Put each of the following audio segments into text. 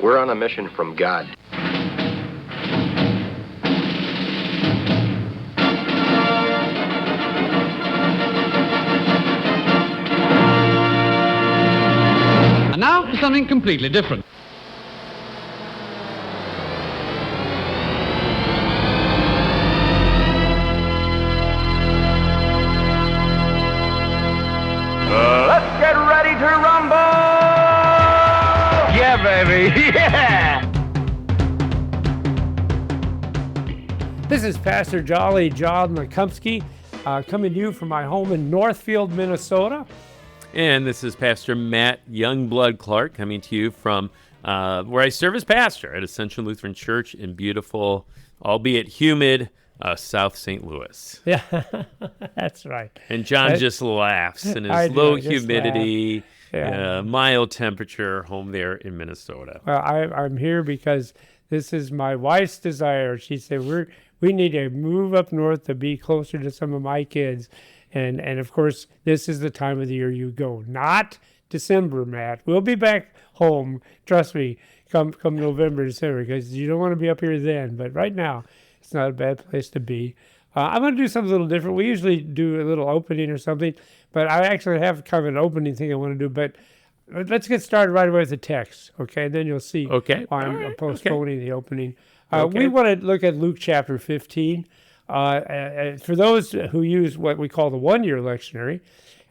We're on a mission from God. And now for something completely different. Let's get ready to rumble! Yeah, baby, yeah! This is Pastor Jolly John Lukomski, coming to you from my home in Northfield, Minnesota. And this is Pastor Matt Youngblood Clark coming to you from where I serve as pastor at Ascension Lutheran Church in beautiful, albeit humid, South St. Louis. Yeah, that's right. And John just laughs in his low humidity, mild temperature home there in Minnesota. Well, I'm here because this is my wife's desire. She said, we need to move up north to be closer to some of my kids. And of course, this is the time of the year you go. Not December, Matt. We'll be back home, trust me, come November, December, because you don't want to be up here then. But right now, it's not a bad place to be. I'm going to do something a little different. We usually do a little opening or something, but I actually have kind of an opening thing I want to do. But let's get started right away with the text, okay? Then you'll see why I'm postponing the opening. We want to look at Luke chapter 15. For those who use what we call the one-year lectionary,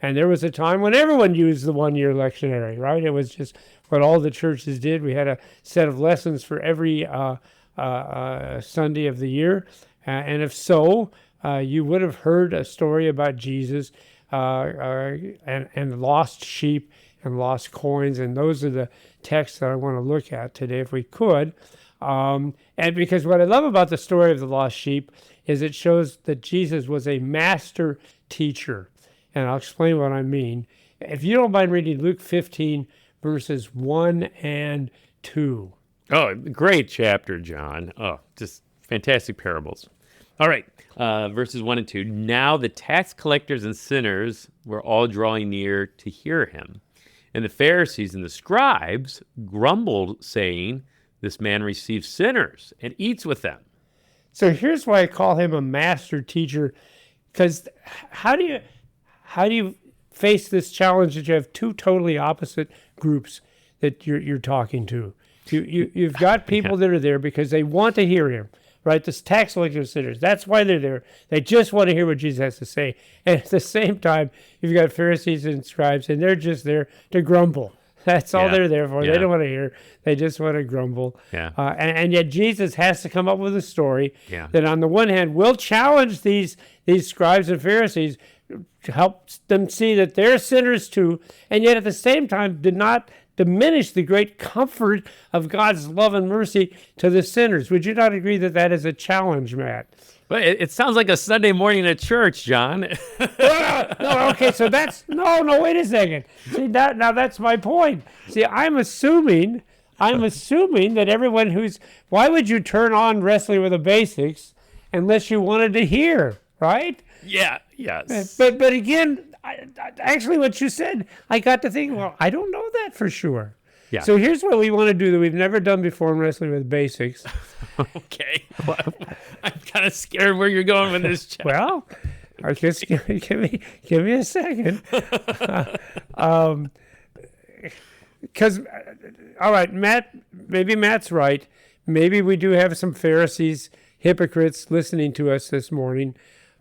and there was a time when everyone used the one-year lectionary, right? It was just what all the churches did. We had a set of lessons for every Sunday of the year, and if so, you would have heard a story about Jesus and lost sheep and lost coins, and those are the texts that I want to look at today, if we could. And because what I love about the story of the lost sheep is it shows that Jesus was a master teacher, and I'll explain what I mean. If you don't mind reading Luke 15, verses 1 and 2. Oh, great chapter, John. Oh, just fantastic parables. All right, verses 1 and 2. Now the tax collectors and sinners were all drawing near to hear him. And the Pharisees and the scribes grumbled, saying, "This man receives sinners and eats with them." So here's why I call him a master teacher, because how do you face this challenge that you have two totally opposite groups that you're talking to? You've got people that are there because they want to hear him, right? This tax collectors, sinners. That's why they're there. They just want to hear what Jesus has to say. And at the same time, you've got Pharisees and scribes, and they're just there to grumble. That's all they're there for. They don't want to hear. They just want to grumble. And yet Jesus has to come up with a story that on the one hand will challenge these scribes and Pharisees to help them see that they're sinners too, and yet at the same time did not diminish the great comfort of God's love and mercy to the sinners. Would you not agree that that is a challenge, Matt? Well, it sounds like a Sunday morning at church, John. No, okay, so that's, wait a second. See, now that's my point. See, I'm assuming that everyone why would you turn on Wrestling with the Basics unless you wanted to hear, right? Yeah, yes. But again, actually what you said, I got to think, well, I don't know that for sure. Yeah. So here's what we want to do that we've never done before in Wrestling with Basics. Okay. Well, I'm kind of scared where you're going with this chat. Well, just give me a second. Because, all right, maybe Matt's right. Maybe we do have some Pharisees, hypocrites listening to us this morning,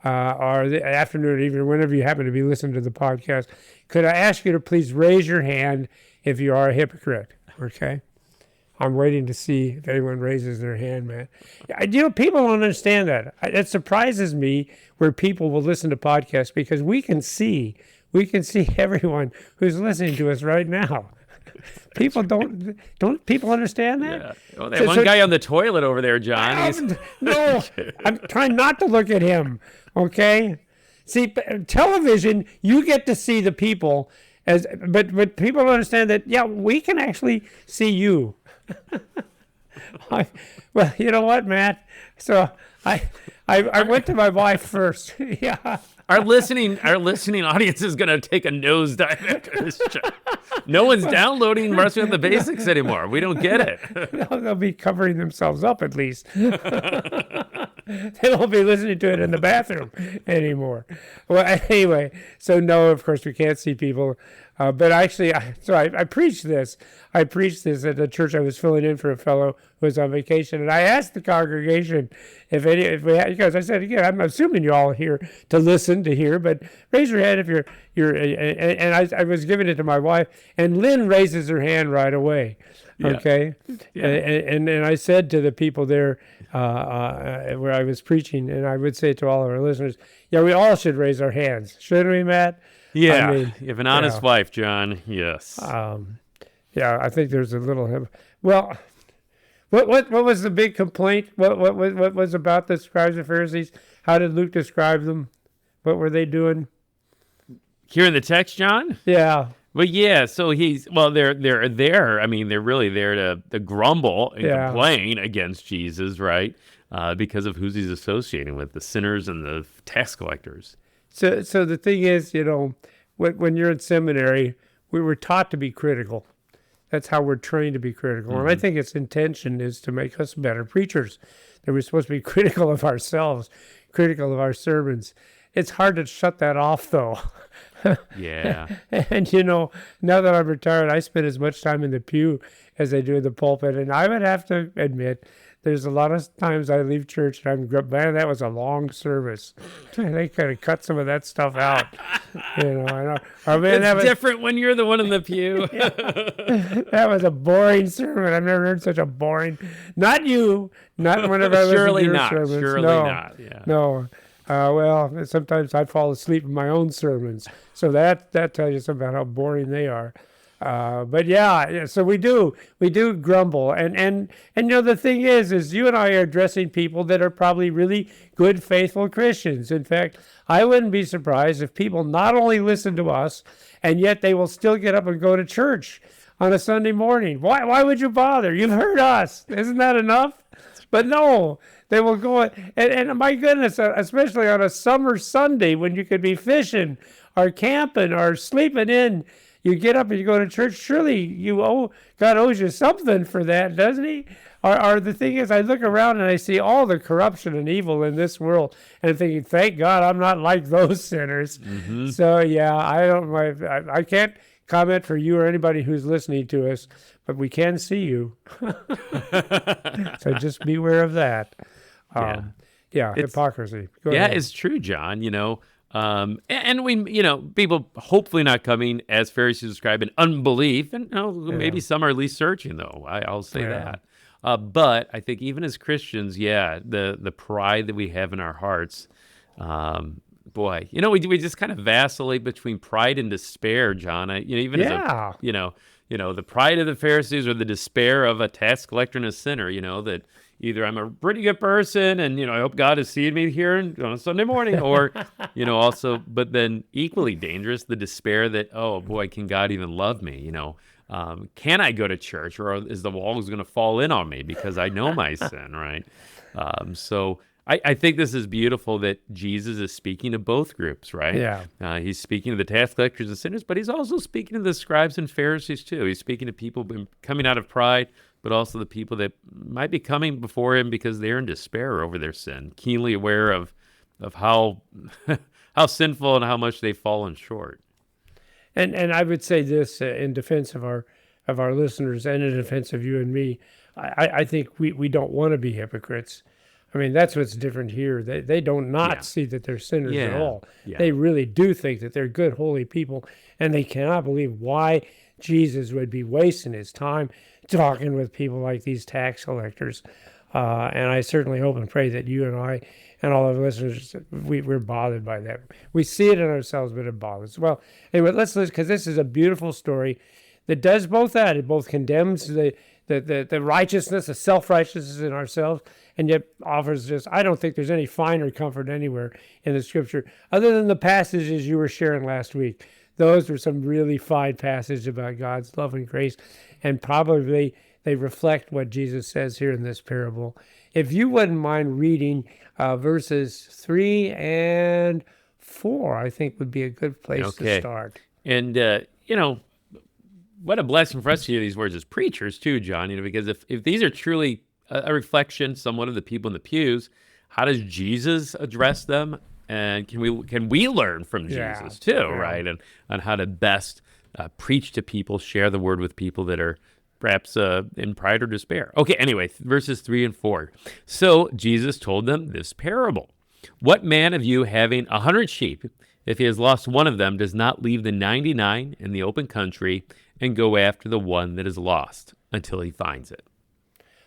or the afternoon, even whenever you happen to be listening to the podcast. Could I ask you to please raise your hand if you are a hypocrite, okay? I'm waiting to see if anyone raises their hand, man. People don't understand that. It surprises me where people will listen to podcasts because we can see everyone who's listening to us right now. People don't people understand that? Yeah. Well, that one guy on the toilet over there, John. No, I'm trying not to look at him, okay? See, television, you get to see the people, but people don't understand that, we can actually see you. Well, you know what, Matt? So I went to my wife first. Yeah. Our listening audience is going to take a nosedive after this show. No one's downloading Marching on the Basics anymore. We don't get it. They'll be covering themselves up at least. They won't be listening to it in the bathroom anymore. Well, anyway, so no, of course we can't see people. But actually, I preached this. I preached this at the church I was filling in for a fellow who was on vacation, and I asked the congregation if we had, because I said again, I'm assuming you're all here to listen, to hear, but raise your hand if you're. And I was giving it to my wife, and Lynn raises her hand right away. Yeah. Okay, Yeah. And I said to the people there where I was preaching, and I would say to all of our listeners, yeah, we all should raise our hands, shouldn't we, Matt? Yeah, I mean, you have an honest wife, John. Yes. Yeah, I think there's a little. Well, what was the big complaint? What was about the scribes and Pharisees? How did Luke describe them? What were they doing? Here in the text, John? Yeah. But yeah, so they're there. I mean, they're really there to grumble and complain against Jesus, right? Because of who he's associating with, the sinners and the tax collectors. So the thing is, when you're in seminary, we were taught to be critical. That's how we're trained to be critical. And I think its intention is to make us better preachers. That we're supposed to be critical of ourselves, critical of our sermons. It's hard to shut that off, though. Yeah. And, now that I'm retired, I spend as much time in the pew as I do in the pulpit. And I would have to admit, there's a lot of times I leave church and I'm, man, that was a long service. They could have cut some of that stuff out. I know. Oh, man, it's different when you're the one in the pew. That was a boring sermon. I've never heard such a boring. Not you. Not whenever I listen to your sermons. Surely not. Yeah. No. Well, sometimes I fall asleep in my own sermons. So that tells you something about how boring they are. But yeah, so we do grumble. And the thing is you and I are addressing people that are probably really good, faithful Christians. In fact, I wouldn't be surprised if people not only listen to us, and yet they will still get up and go to church on a Sunday morning. Why would you bother? You've heard us. Isn't that enough? But no, they will go. And my goodness, especially on a summer Sunday when you could be fishing or camping or sleeping in, you get up and you go to church. Surely God owes you something for that, doesn't he? Or the thing is, I look around and I see all the corruption and evil in this world, and I'm thinking, thank God I'm not like those sinners. Mm-hmm. So yeah, I can't comment for you or anybody who's listening to us, but we can see you. So just beware of that. Hypocrisy. Go ahead. It's true, John. And we, people hopefully not coming as Pharisees describe in unbelief, and maybe some are at least searching, though. I'll say that. But I think even as Christians, the pride that we have in our hearts, we just kind of vacillate between pride and despair, John. The pride of the Pharisees or the despair of a tax collector and a sinner. That either I'm a pretty good person and, I hope God has seen me here on a Sunday morning, or, also, but then equally dangerous, the despair that, oh boy, can God even love me? Can I go to church, or is the walls going to fall in on me because I know my sin, right? So I think this is beautiful that Jesus is speaking to both groups, right? Yeah. He's speaking to the tax collectors and sinners, but he's also speaking to the scribes and Pharisees too. He's speaking to people coming out of pride, but also the people that might be coming before him because they're in despair over their sin, keenly aware of how how sinful and how much they've fallen short. And I would say this in defense of our listeners and in defense of you and me. I think we don't want to be hypocrites. I mean, that's what's different here. They don't see that they're sinners at all. Yeah. They really do think that they're good, holy people, and they cannot believe why Jesus would be wasting his time talking with people like these tax collectors. And I certainly hope and pray that you and I and all of the listeners, we're bothered by that. We see it in ourselves, but it bothers. Well, anyway, let's listen, because this is a beautiful story that does both that. It both condemns the righteousness, the self-righteousness in ourselves, and yet offers just, I don't think there's any finer comfort anywhere in the scripture, other than the passages you were sharing last week. Those were some really fine passages about God's love and grace, and probably they reflect what Jesus says here in this parable. If you wouldn't mind reading verses 3 and 4, I think, would be a good place to start. And, what a blessing for us to hear these words as preachers, too, John, because if these are truly a reflection somewhat of the people in the pews, how does Jesus address them? And can we learn from Jesus, too, right? And on how to best preach to people, share the word with people that are perhaps in pride or despair. Okay, anyway, verses 3 and 4. So Jesus told them this parable. What man of you having 100 sheep, if he has lost one of them, does not leave the 99 in the open country and go after the one that is lost until he finds it?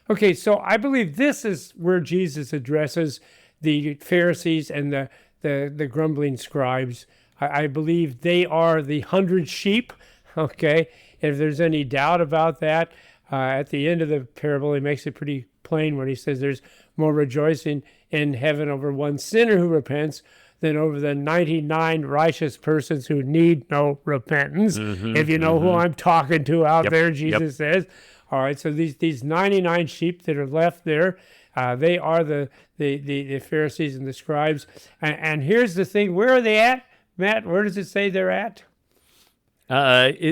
Okay, so I believe this is where Jesus addresses the Pharisees and the grumbling scribes. I believe they are the 100 sheep, okay? If there's any doubt about that, at the end of the parable, he makes it pretty plain when he says there's more rejoicing in heaven over one sinner who repents than over the 99 righteous persons who need no repentance. If you know who I'm talking to out there, Jesus says. All right, so these 99 sheep that are left there, they are the Pharisees and the scribes. And here's the thing, where are they at? Matt, where does it say they're at? The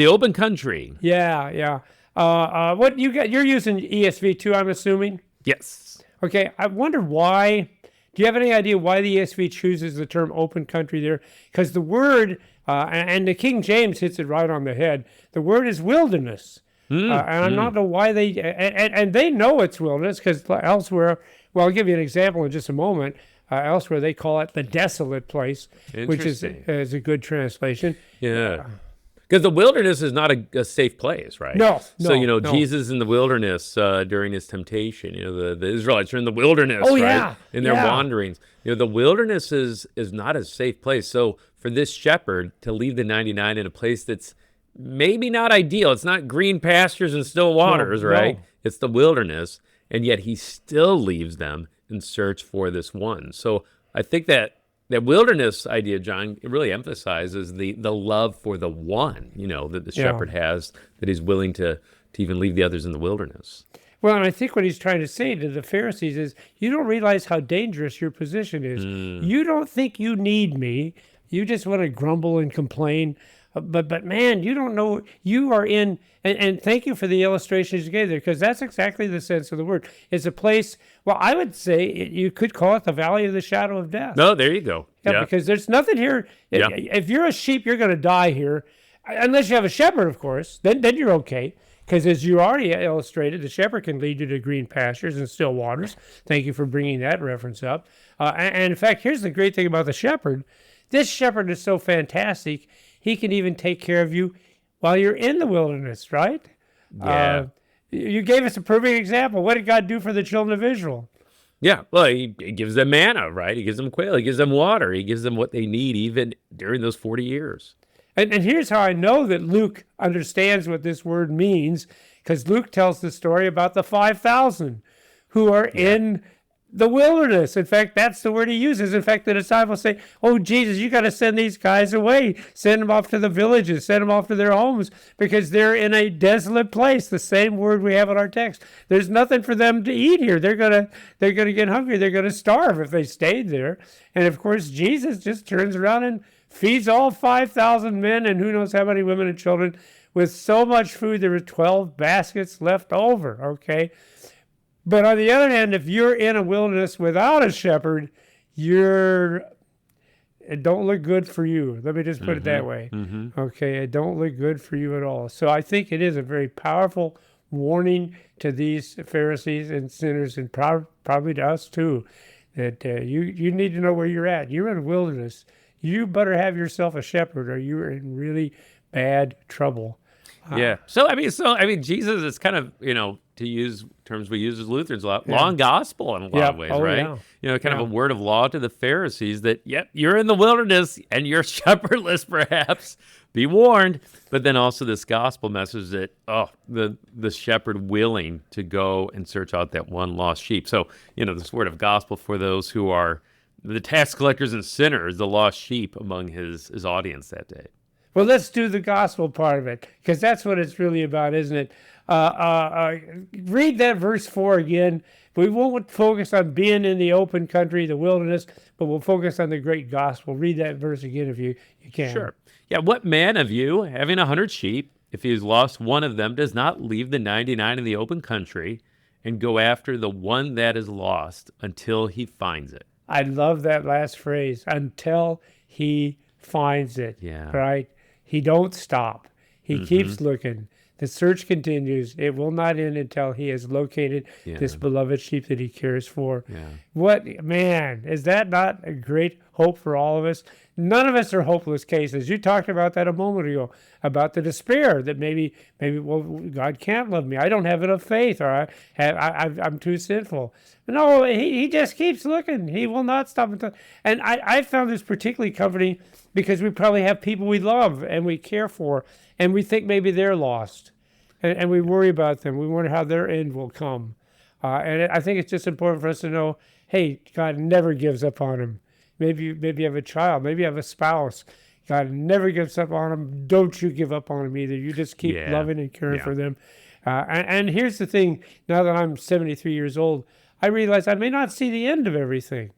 open country. Yeah. What you got? You're using ESV too, I'm assuming. Yes. Okay. I wonder why. Do you have any idea why the ESV chooses the term open country there? Because the word, and the King James hits it right on the head. The word is wilderness. And I don't know why and they know it's wilderness because elsewhere. Well, I'll give you an example in just a moment. Elsewhere, they call it the desolate place, which is a good translation. Yeah. Because the wilderness is not a safe place, right? No. So, Jesus in the wilderness during his temptation, the Israelites are in the wilderness, right? In their wanderings. The wilderness is not a safe place. So for this shepherd to leave the 99 in a place that's maybe not ideal, it's not green pastures and still waters, right? No. It's the wilderness, and yet he still leaves them in search for this one. So I think that wilderness idea, John, it really emphasizes the love for the one, that the shepherd has, that he's willing to even leave the others in the wilderness. Well, and I think what he's trying to say to the Pharisees is, you don't realize how dangerous your position is. You don't think you need me. You just want to grumble and complain. But man, you don't know, you are in, and thank you for the illustrations you gave there, because that's exactly the sense of the word. It's a place, well, I would say you could call it the valley of the shadow of death. No, there you go. Yeah. Because there's nothing here. If you're a sheep, you're going to die here, unless you have a shepherd, of course, then you're okay. Because as you already illustrated, the shepherd can lead you to green pastures and still waters. Thank you for bringing that reference up. And in fact, here's the great thing about the shepherd. This shepherd is so fantastic, he can even take care of you while you're in the wilderness, right? Yeah. You gave us a perfect example. What did God do for the children of Israel? Yeah, well, he gives them manna, right? He gives them quail. He gives them water. He gives them what they need even during those 40 years. And here's how I know that Luke understands what this word means, because Luke tells the story about the 5,000 who are in the wilderness. In fact, that's the word he uses. In fact, the disciples say, oh, Jesus, you got to send these guys away. Send them off to the villages. Send them off to their homes because they're in a desolate place. The same word we have in our text. There's nothing for them to eat here. They're gonna get hungry. They're going to starve if they stayed there. And, of course, Jesus just turns around and feeds all 5,000 men and who knows how many women and children with so much food there were 12 baskets left over, okay? But on the other hand, if you're in a wilderness without a shepherd, it don't look good for you. Let me just put it that way. Okay, it don't look good for you at all. So I think it is a very powerful warning to these Pharisees and sinners, and probably to us too, that you need to know where you're at. You're in a wilderness. You better have yourself a shepherd, or you're in really bad trouble. Yeah. So I mean, Jesus is kind of, to use terms we use as Lutherans a lot, law and gospel in a lot of ways, right? Yeah. Kind of a word of law to the Pharisees that, you're in the wilderness and you're shepherdless, perhaps. Be warned. But then also this gospel message that, the shepherd willing to go and search out that one lost sheep. So, this word of gospel for those who are the tax collectors and sinners, the lost sheep among his audience that day. Well, let's do the gospel part of it, because that's what it's really about, isn't it? Read that verse 4 again. We won't focus on being in the open country, the wilderness, but we'll focus on the great gospel. Read that verse again if you can. Sure. Yeah, what man of you, having 100 sheep, if he has lost one of them, does not leave the 99 in the open country and go after the one that is lost until he finds it? I love that last phrase, until he finds it. Yeah. Right? He don't stop. He keeps looking. The search continues. It will not end until he has located this beloved sheep that he cares for. Yeah. What, man, is that not a great hope for all of us? None of us are hopeless cases. You talked about that a moment ago, about the despair that maybe, well, God can't love me. I don't have enough faith, or I'm too sinful. No, he just keeps looking. He will not stop until. And I found this particularly comforting because we probably have people we love and we care for, and we think maybe they're lost, and we worry about them. We wonder how their end will come. And I think it's just important for us to know, hey, God never gives up on him. Maybe you have a child. Maybe you have a spouse. God never gives up on them. Don't you give up on them either. You just keep loving and caring for them. And here's the thing. Now that I'm 73 years old, I realize I may not see the end of everything.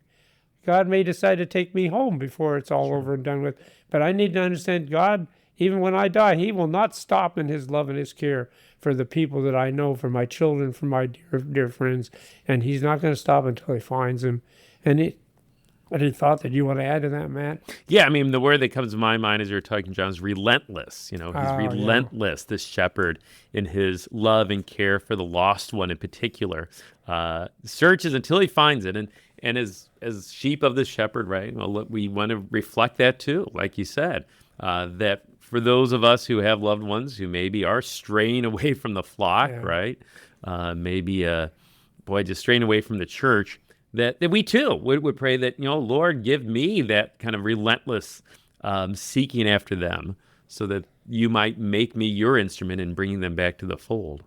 God may decide to take me home before it's all over and done with. But I need to understand God, even when I die, he will not stop in his love and his care for the people that I know, for my children, for my dear friends. And he's not going to stop until he finds them. Any thought that you want to add to that, Matt? Yeah, I mean, the word that comes to my mind as you're talking, John, is relentless. He's relentless, this shepherd, in his love and care for the lost one in particular. Searches until he finds it. And as sheep of the shepherd, right, well, we want to reflect that too, like you said, that for those of us who have loved ones who maybe are straying away from the flock, right, maybe, just straying away from the church, that we too would pray that, Lord, give me that kind of relentless seeking after them so that you might make me your instrument in bringing them back to the fold.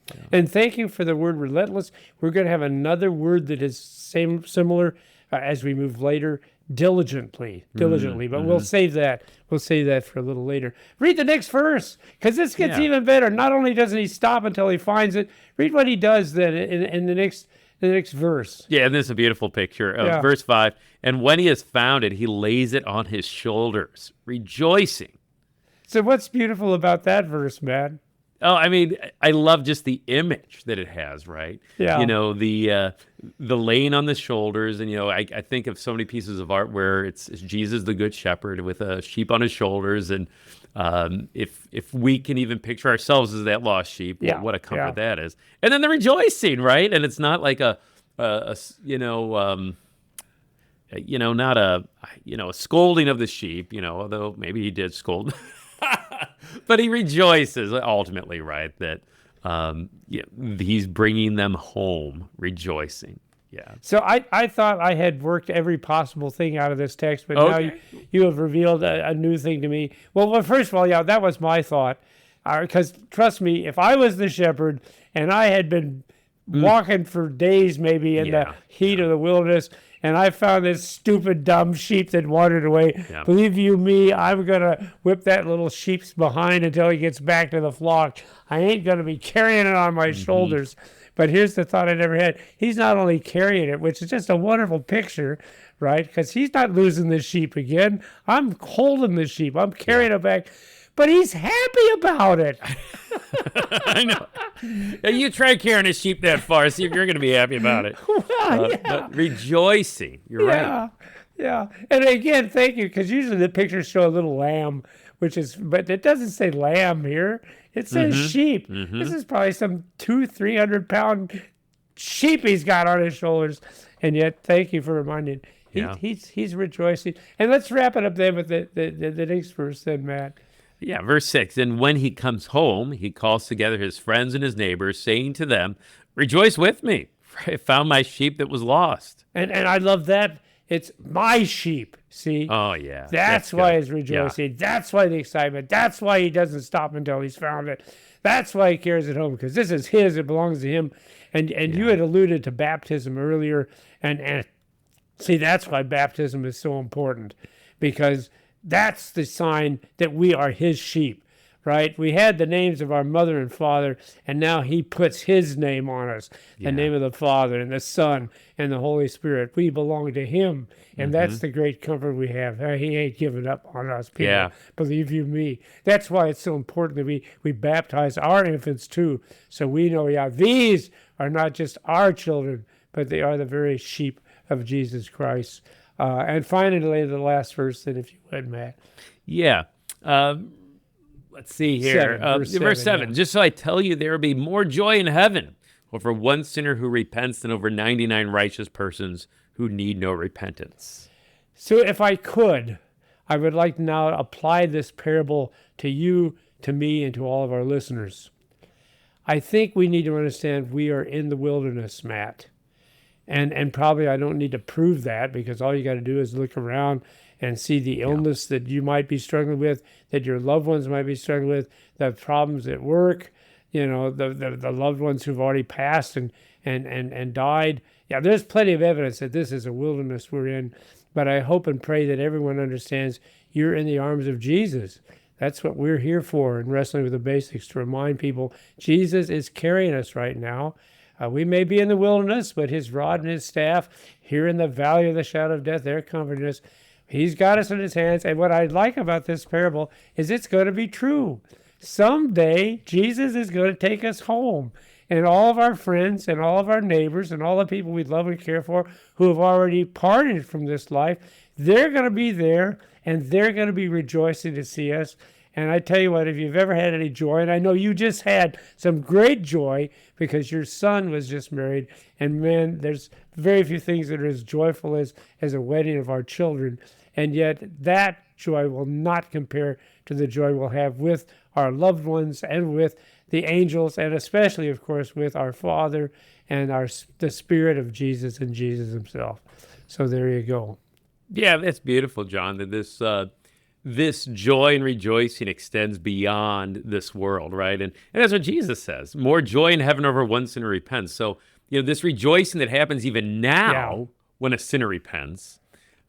Yeah. And thank you for the word relentless. We're going to have another word that is similar as we move later, diligently, but we'll save that. We'll save that for a little later. Read the next verse, because this gets even better. Not only doesn't he stop until he finds it, read what he does then in the next verse. Yeah, and this is a beautiful picture of verse 5. And when he has found it, he lays it on his shoulders, rejoicing. So what's beautiful about that verse, Matt? Oh, I mean, I love just the image that it has, right? Yeah. The laying on the shoulders, and I think of so many pieces of art where it's Jesus the Good Shepherd with a sheep on his shoulders, and if we can even picture ourselves as that lost sheep, what a comfort that is. And then the rejoicing, right? And it's not like a scolding of the sheep, although maybe he did scold. But he rejoices ultimately, right, that he's bringing them home, rejoicing. Yeah. So I thought I had worked every possible thing out of this text, but now you have revealed a new thing to me. Well, first of all, that was my thought. Because trust me, if I was the shepherd and I had been walking for days maybe in the heat of the wilderness, and I found this stupid, dumb sheep that wandered away. Yeah. Believe you me, I'm going to whip that little sheep's behind until he gets back to the flock. I ain't going to be carrying it on my shoulders. But here's the thought I never had. He's not only carrying it, which is just a wonderful picture, right? Because he's not losing the sheep again. I'm holding the sheep. I'm carrying it back. But he's happy about it. I know. You try carrying a sheep that far, see if you're going to be happy about it. But rejoicing. You're right. Yeah. And again, thank you, because usually the pictures show a little lamb, but it doesn't say lamb here. It says sheep. This is probably some 200-300 pound sheep he's got on his shoulders. And yet, thank you for reminding. He's rejoicing. And let's wrap it up then with the next verse then, Matt. Yeah, verse 6, and when he comes home, he calls together his friends and his neighbors, saying to them, rejoice with me, for I found my sheep that was lost. And I love that. It's my sheep, see? Oh, yeah. That's why he's rejoicing. Yeah. That's why the excitement. That's why he doesn't stop until he's found it. That's why he carries it home, because this is his. It belongs to him. And you had alluded to baptism earlier. And see, that's why baptism is so important, because that's the sign that we are his sheep, right? We had the names of our mother and father, and now he puts his name on us, the name of the Father and the Son and the Holy Spirit. We belong to him, and that's the great comfort we have. He ain't giving up on us, people. Yeah. Believe you me. That's why it's so important that we baptize our infants too, so we know, these are not just our children, but they are the very sheep of Jesus Christ. And finally, the last verse, then, if you would, Matt. Yeah. Let's see here. Verse 7. Yeah. Just so I tell you, there will be more joy in heaven over one sinner who repents than over 99 righteous persons who need no repentance. So if I could, I would like to now apply this parable to you, to me, and to all of our listeners. I think we need to understand we are in the wilderness, Matt. And probably I don't need to prove that, because all you got to do is look around and see the illness that you might be struggling with, that your loved ones might be struggling with, the problems at work, the loved ones who've already passed and died. Yeah, there's plenty of evidence that this is a wilderness we're in, but I hope and pray that everyone understands you're in the arms of Jesus. That's what we're here for in Wrestling with the Basics, to remind people Jesus is carrying us right now. We may be in the wilderness, but his rod and his staff here in the valley of the shadow of death, they're comforting us. He's got us in his hands. And what I like about this parable is it's going to be true. Someday, Jesus is going to take us home. And all of our friends and all of our neighbors and all the people we love and care for who have already parted from this life, they're going to be there, and they're going to be rejoicing to see us. And I tell you what, if you've ever had any joy, and I know you just had some great joy because your son was just married, and man, there's very few things that are as joyful as a wedding of our children. And yet that joy will not compare to the joy we'll have with our loved ones and with the angels, and especially, of course, with our Father and the Spirit of Jesus and Jesus himself. So there you go. Yeah, that's beautiful, John, that this joy and rejoicing extends beyond this world, right? And that's what Jesus says. More joy in heaven over one sinner repents. So, this rejoicing that happens even now when a sinner repents,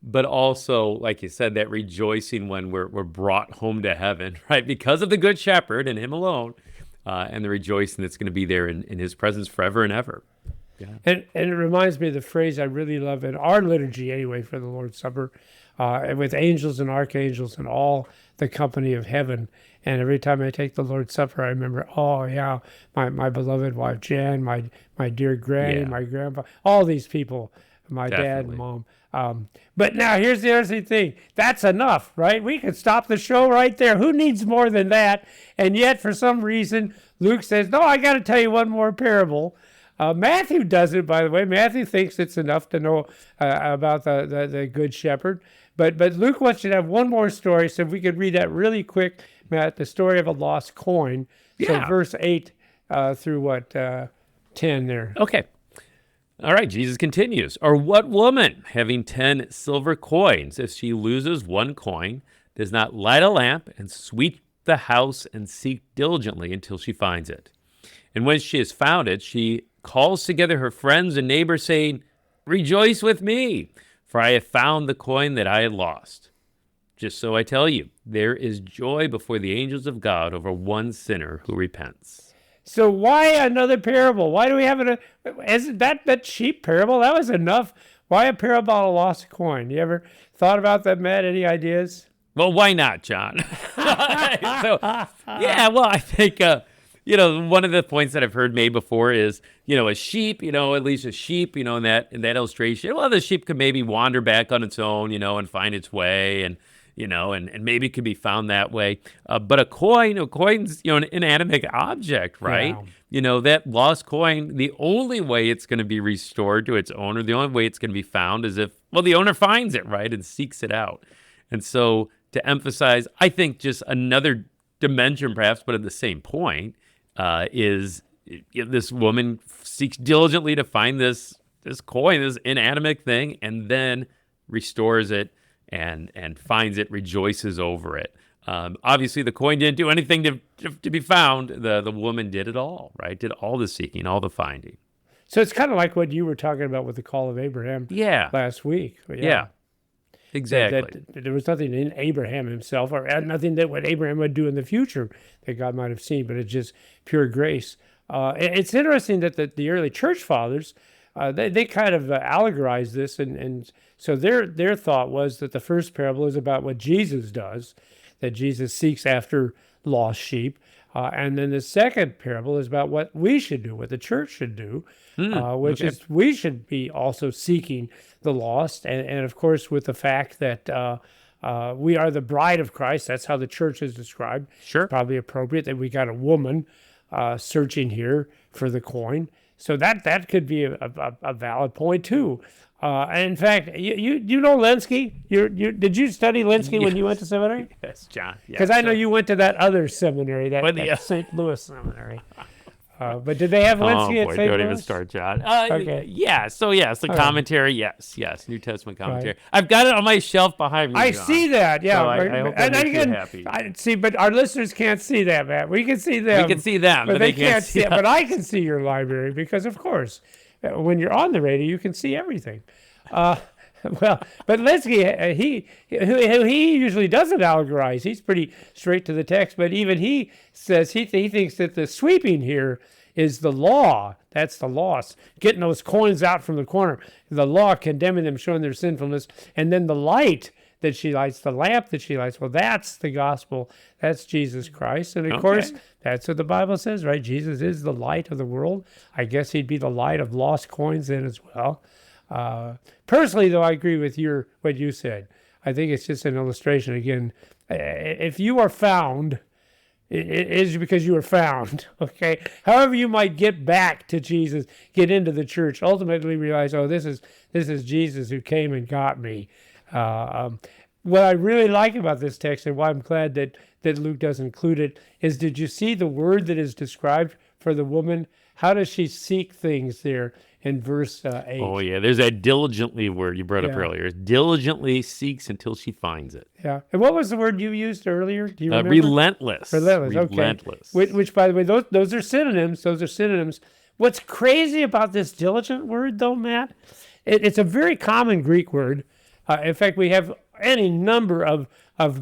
but also, like you said, that rejoicing when we're brought home to heaven, right? Because of the Good Shepherd and him alone, and the rejoicing that's going to be there in his presence forever and ever. Yeah. And it reminds me of the phrase I really love in our liturgy anyway for the Lord's Supper, with angels and archangels and all the company of heaven. And every time I take the Lord's Supper, I remember, my beloved wife Jan, my dear granny, my grandpa, all these people, my dad and mom. But now here's the other thing. That's enough, right? We could stop the show right there. Who needs more than that? And yet, for some reason, Luke says, no, I got to tell you one more parable. Matthew doesn't, by the way. Matthew thinks it's enough to know about the Good Shepherd. But Luke wants you to have one more story, so if we could read that really quick, Matt, the story of a lost coin. So verse 8 through 10 there. Okay. All right, Jesus continues. Or what woman, having 10 silver coins, if she loses one coin, does not light a lamp and sweep the house and seek diligently until she finds it? And when she has found it, she calls together her friends and neighbors, saying, rejoice with me, for I have found the coin that I had lost. Just so I tell you, there is joy before the angels of God over one sinner who repents. So why another parable? Why do we have isn't that cheap parable? That was enough. Why a parable about a lost coin? You ever thought about that, Matt? Any ideas? Well, why not, John? I think, one of the points that I've heard made before is, a sheep, at least a sheep, in that illustration, well, the sheep could maybe wander back on its own, and find its way and maybe it could be found that way. But a coin's, an inanimate object, right? Yeah. That lost coin, the only way it's going to be restored to its owner, the only way it's going to be found is if, the owner finds it, right, and seeks it out. And so to emphasize, I think just another dimension perhaps, but at the same point, is this woman seeks diligently to find this coin, this inanimate thing, and then restores it and finds it, rejoices over it. Obviously, the coin didn't do anything to be found. The woman did it all, right? Did all the seeking, all the finding. So it's kind of like what you were talking about with the call of Abraham last week. Yeah. Exactly. That there was nothing in Abraham himself, or nothing that what Abraham would do in the future that God might have seen, but it's just pure grace. It's interesting that the early church fathers, they kind of allegorized this, and so their thought was that the first parable is about what Jesus does, that Jesus seeks after lost sheep, and then the second parable is about what we should do, what the church should do, which is we should be also seeking the lost, and of course with the fact that we are the bride of Christ. That's how the church is described. Sure. Probably appropriate that we got a woman searching here for the coin. So that could be a valid point too. And in fact, you know Lenski? Did you study Lenski when you went to seminary? Yes, John. Because I know you went to that other seminary, that St. Louis seminary. But did they have Lenski at St. Louis? Don't even start, John. Okay. Yeah, so yes, the commentary, yes, New Testament commentary. Right. I've got it on my shelf behind me, I John. see that, yeah. So I hope that makes you happy. I see, but our listeners can't see that, Matt. We can see them. We can see them, but they can't see us. But I can see your library because, of course, when you're on the radio, you can see everything. Well, but Lenski, he usually doesn't allegorize. He's pretty straight to the text. But even he says he thinks that the sweeping here is the law. That's the loss. Getting those coins out from the corner. The law condemning them, showing their sinfulness. And then the light that she lights, the lamp that she lights. Well, that's the gospel. That's Jesus Christ. And of course, that's what the Bible says, right? Jesus is the light of the world. I guess he'd be the light of lost coins then as well. Personally, though, I agree with what you said. I think it's just an illustration. Again, if you are found, it is because you are found, okay? However you might get back to Jesus, get into the church, ultimately realize, oh, this is Jesus who came and got me. What I really like about this text and why I'm glad that Luke doesn't include it is, did you see the word that is described for the woman? How does she seek things there in verse 8? Oh, yeah. There's that diligently word you brought up earlier. Diligently seeks until she finds it. Yeah. And what was the word you used earlier? Do you remember? Relentless. Relentless, okay. Relentless. Which, by the way, those are synonyms. Those are synonyms. What's crazy about this diligent word, though, Matt, it's a very common Greek word. In fact, we have any number of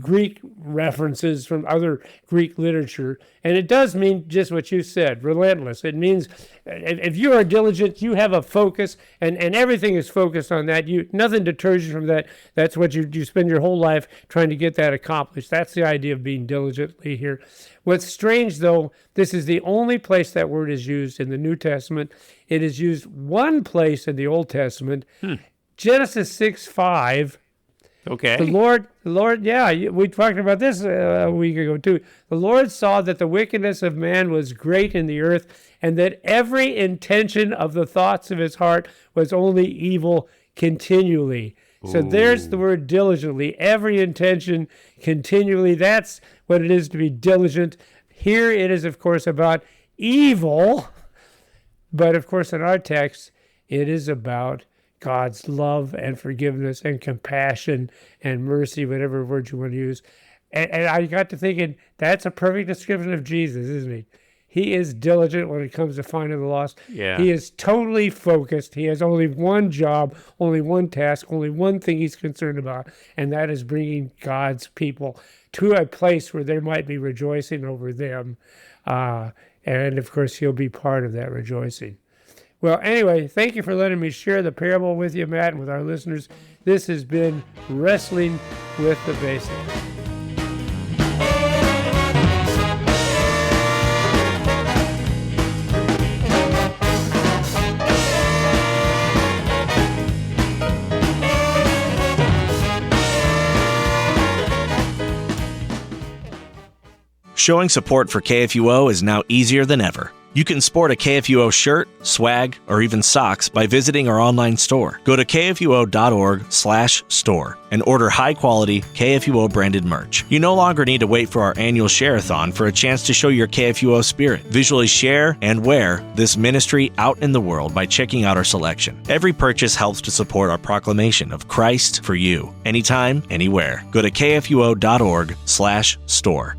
Greek references from other Greek literature, and it does mean just what you said, relentless. It means if you are diligent, you have a focus, and everything is focused on that. Nothing deters you from that. That's what you spend your whole life trying to get that accomplished. That's the idea of being diligently here. What's strange, though, this is the only place that word is used in the New Testament. It is used one place in the Old Testament, Genesis 6:5. Okay. The Lord, yeah, we talked about this a week ago too. The Lord saw that the wickedness of man was great in the earth, and that every intention of the thoughts of his heart was only evil continually. Ooh. So there's the word diligently. Every intention continually. That's what it is to be diligent. Here it is, of course, about evil, but of course in our text, it is about God's love and forgiveness and compassion and mercy, whatever word you want to use. And I got to thinking, that's a perfect description of Jesus, isn't he? He is diligent when it comes to finding the lost. Yeah. He is totally focused. He has only one job, only one task, only one thing he's concerned about, and that is bringing God's people to a place where they might be rejoicing over them. And, of course, he'll be part of that rejoicing. Well, anyway, thank you for letting me share the parable with you, Matt, and with our listeners. This has been Wrestling with the Basics. Showing support for KFUO is now easier than ever. You can sport a KFUO shirt, swag, or even socks by visiting our online store. Go to kfuo.org/store and order high-quality KFUO-branded merch. You no longer need to wait for our annual share-a-thon for a chance to show your KFUO spirit. Visually share and wear this ministry out in the world by checking out our selection. Every purchase helps to support our proclamation of Christ for you, anytime, anywhere. Go to kfuo.org/store.